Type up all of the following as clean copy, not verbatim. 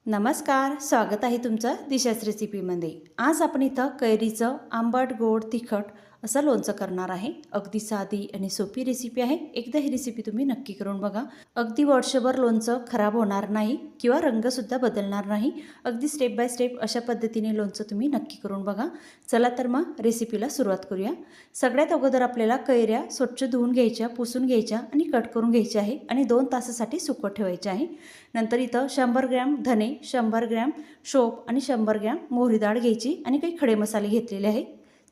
नमस्कार, स्वागत आहे तुमचं दिशाच रेसिपीमध्ये। आज आपण इथं कैरीचं आंबट गोड तिखट असं लोणचं करणार आहे। अगदी साधी आणि सोपी रेसिपी आहे। एकदा ही रेसिपी तुम्ही नक्की करून बघा। अगदी वर्षभर लोणचं खराब होणार नाही किंवा रंगसुद्धा बदलणार नाही। अगदी स्टेप बाय स्टेप अशा पद्धतीने लोणचं तुम्ही नक्की करून बघा। चला तर मग रेसिपीला सुरुवात करूया। सगळ्यात अगोदर आपल्याला कैऱ्या स्वच्छ धुवून घ्यायच्या, पुसून घ्यायच्या आणि कट करून घ्यायच्या आहे आणि 2 तासासाठी सुकत ठेवायचे आहे। नंतर इथं 100 ग्रॅम धने, 100 ग्रॅम शोप आणि 100 ग्रॅम मोहरी डाळ घ्यायची आणि काही खडे मसाले घेतलेले आहे।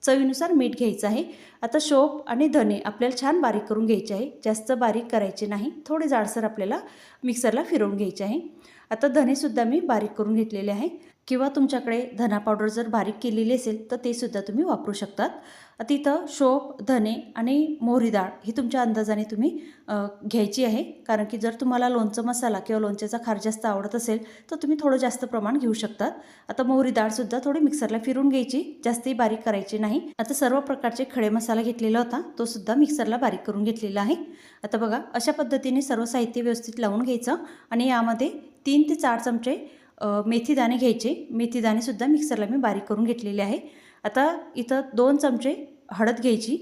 चवीनुसार मीठ घ्यायचं आहे। आता शोप आणि धने आपल्याला छान बारीक करून घ्यायचे आहे। जास्त बारीक करायचे नाही, थोडे जाडसर आपल्याला मिक्सरला फिरवून घ्यायचे आहे। आता धनेसुद्धा मी बारीक करून घेतलेले आहे किंवा तुमच्याकडे धना पावडर जर बारीक केलेली असेल तर ते सुद्धा तुम्ही वापरू शकतात। आता इथं शोप, धने आणि मोहरी डाळ ही तुमच्या अंदाजाने तुम्ही घ्यायची आहे, कारण की जर तुम्हाला लोणचं मसाला किंवा लोणच्याचा खार जास्त आवडत असेल तर तुम्ही थोडं जास्त प्रमाण घेऊ शकतात। आता मोहरी डाळसुद्धा थोडी मिक्सरला फिरवून घ्यायची, जास्तही बारीक करायची नाही। आता सर्व प्रकारचे खडे मसाला घेतलेला होता तो सुद्धा मिक्सरला बारीक करून घेतलेला आहे। आता बघा अशा पद्धतीने सर्व साहित्य व्यवस्थित लावून घ्यायचं आणि यामध्ये 3 ते 4 चमचे मेथी दाणे घ्यायचे। मेथी दाणे सुद्धा मिक्सरला मी बारीक करून घेतलेले आहे। आता इथं 2 चमचे हळद घ्यायची।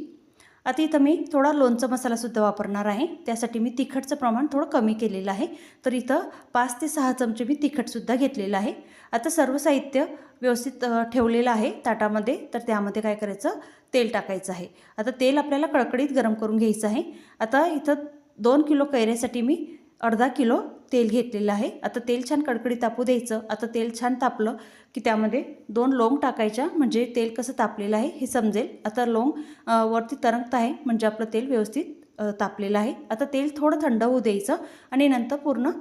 आता इथं मी थोडा लोणचं मसालासुद्धा वापरणार आहे, त्यासाठी मी तिखटचं प्रमाण थोडं कमी केलेलं आहे। तर इथं 5 ते 6 चमचे मी तिखटसुद्धा घेतलेलं आहे। आता सर्व साहित्य व्यवस्थित ठेवलेलं आहे ताटामध्ये। तर त्यामध्ये काय करायचं, तेल टाकायचं आहे। आता तेल आपल्याला कडकडीत गरम करून घ्यायचं आहे। आता इथं 2 किलो कैऱ्यासाठी मी अर्धा किलो तेल घेतलेलं आहे। आता तेल छान कडकडीत तापू द्यायचं। आता तेल छान तापलं की त्यामध्ये 2 लवंग टाकायच्या, म्हणजे तेल कसं तापलेलं आहे हे समजेल। आता लवंग वरती तरंगत आहे म्हणजे आपलं तेल व्यवस्थित तापलेलं आहे। आता तेल थोडं थंड होऊ द्यायचं आणि नंतर पूर्ण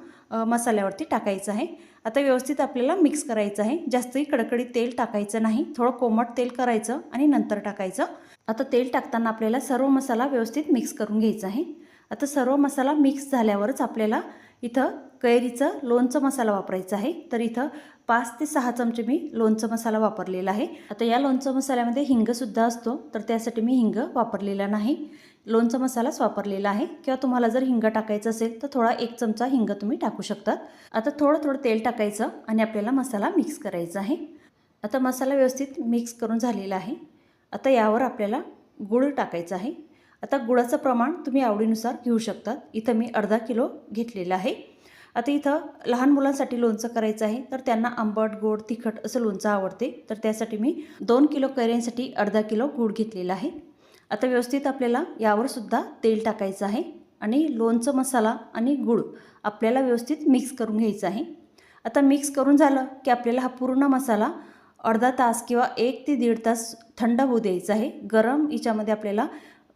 मसाल्यावरती टाकायचं आहे। आता व्यवस्थित आपल्याला मिक्स करायचं आहे। जास्तही कडकडीत तेल टाकायचं नाही, थोडं कोमट तेल करायचं आणि नंतर टाकायचं। आता तेल टाकताना आपल्याला सर्व मसाला व्यवस्थित मिक्स करून घ्यायचा आहे। आता सर्व मसाला मिक्स झाल्यावरच आपल्याला इथं कैरीचं लोणचं मसाला वापरायचा आहे। तर इथं 5 ते 6 चमचे मी लोणचं मसाला वापरलेला आहे। आता या लोणचं मसाल्यामध्ये हिंगसुद्धा असतो, तर त्यासाठी मी हिंग वापरलेला नाही, लोणचं मसालाच वापरलेला आहे। किंवा तुम्हाला जर हिंग टाकायचं असेल तर थोडा 1 चमचा हिंग तुम्ही टाकू शकतात। आता थोडं तेल टाकायचं आणि आपल्याला मसाला मिक्स करायचा आहे। आता मसाला व्यवस्थित मिक्स करून झालेला आहे। आता यावर आपल्याला गूळ टाकायचा आहे। आता गुळाचं प्रमाण तुम्ही आवडीनुसार घेऊ शकतात। इथं मी अर्धा किलो घेतलेलं आहे। आता इथं लहान मुलांसाठी लोणचं करायचं आहे, तर त्यांना आंबट गोड तिखट असं लोणचं आवडते, तर त्यासाठी मी 2 किलो कैऱ्यांसाठी अर्धा किलो गूळ घेतलेला आहे। आता व्यवस्थित आपल्याला यावर सुद्धा तेल टाकायचं आहे आणि लोणचं मसाला आणि गूळ आपल्याला व्यवस्थित मिक्स करून घ्यायचं आहे। आता मिक्स करून झालं की आपल्याला हा पूर्ण मसाला अर्धा तास किंवा 1 ते 1.5 तास थंड होऊ द्यायचा आहे। गरम याच्यामध्ये आपल्याला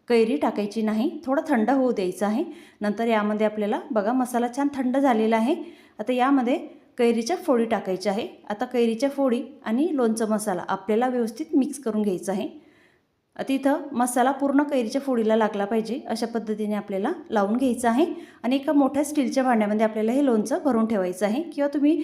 कैरी टाकायची नाही, थोडं थंड होऊ द्यायचं आहे। नंतर यामध्ये आपल्याला बघा मसाला छान थंड झालेला आहे। आता यामध्ये कैरीच्या फोडी टाकायच्या आहे। आता कैरीच्या फोडी आणि लोणचं मसाला आपल्याला व्यवस्थित मिक्स करून घ्यायचं आहे। आता इथं मसाला पूर्ण कैरीच्या फोडीला लागला पाहिजे, अशा पद्धतीने आपल्याला लावून घ्यायचं आहे। आणि एका मोठ्या स्टीलच्या भांड्यामध्ये आपल्याला हे लोणचं भरून ठेवायचं आहे, किंवा तुम्ही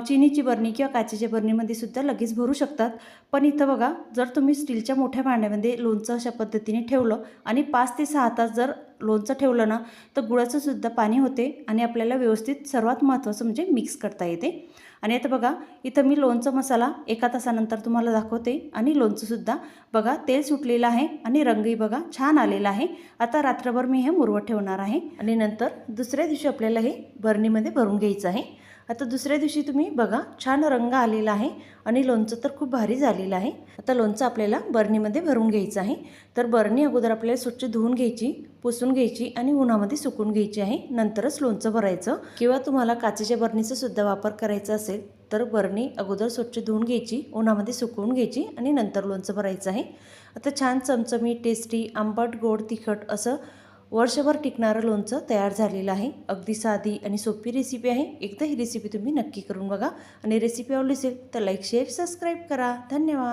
चिनीची बरणी किंवा काचेच्या बरणीमध्ये सुद्धा लगेच भरू शकतात। पण इथं बघा, जर तुम्ही स्टीलच्या मोठ्या भांड्यामध्ये लोणचं अशा पद्धतीने ठेवलं आणि 5 ते 6 तास जर लोणचं ठेवलं ना, तर गुळाचं सुद्धा पाणी होते आणि आपल्याला व्यवस्थित सर्वात महत्त्वाचं म्हणजे मिक्स करता येते। आणि आता बघा इथं मी लोणचं मसाला 1 तासानंतर तुम्हाला दाखवते आणि लोणचंसुद्धा बघा तेल सुटलेलं आहे आणि रंगही बघा छान आलेला आहे। आता रात्रभर मी हे मुरवत ठेवणार आहे आणि नंतर दुसऱ्या दिवशी आपल्याला हे बरणीमध्ये भरून घ्यायचं आहे। आता दुसऱ्या दिवशी तुम्ही बघा छान रंग आलेला आहे आणि लोणचं तर खूप भारी झालेलं आहे। आता लोणचं आपल्याला बरणीमध्ये भरून घ्यायचं आहे। तर बरणी अगोदर आपल्याला स्वच्छ धुवून घ्यायची, पुसून घ्यायची आणि उन्हामध्ये सुकून घ्यायची आहे, नंतरच लोणचं भरायचं। किंवा तुम्हाला काचेच्या बरणीचा सुद्धा वापर करायचा असेल तर बरणी अगोदर स्वच्छ धुवून घ्यायची, उन्हामध्ये सुकवून घ्यायची आणि नंतर लोणचं भरायचं आहे। आता छान चमचमीत टेस्टी आंबट गोड तिखट असं वर्षभर टिकणारं लोणचं तयार झालेलं आहे। अगदी साधी आणि सोपी रेसिपी आहे। एकदा ही रेसिपी तुम्ही नक्की करून बघा आणि रेसिपी आवडली असेल तर लाईक, शेअर, सबस्क्राईब करा। धन्यवाद।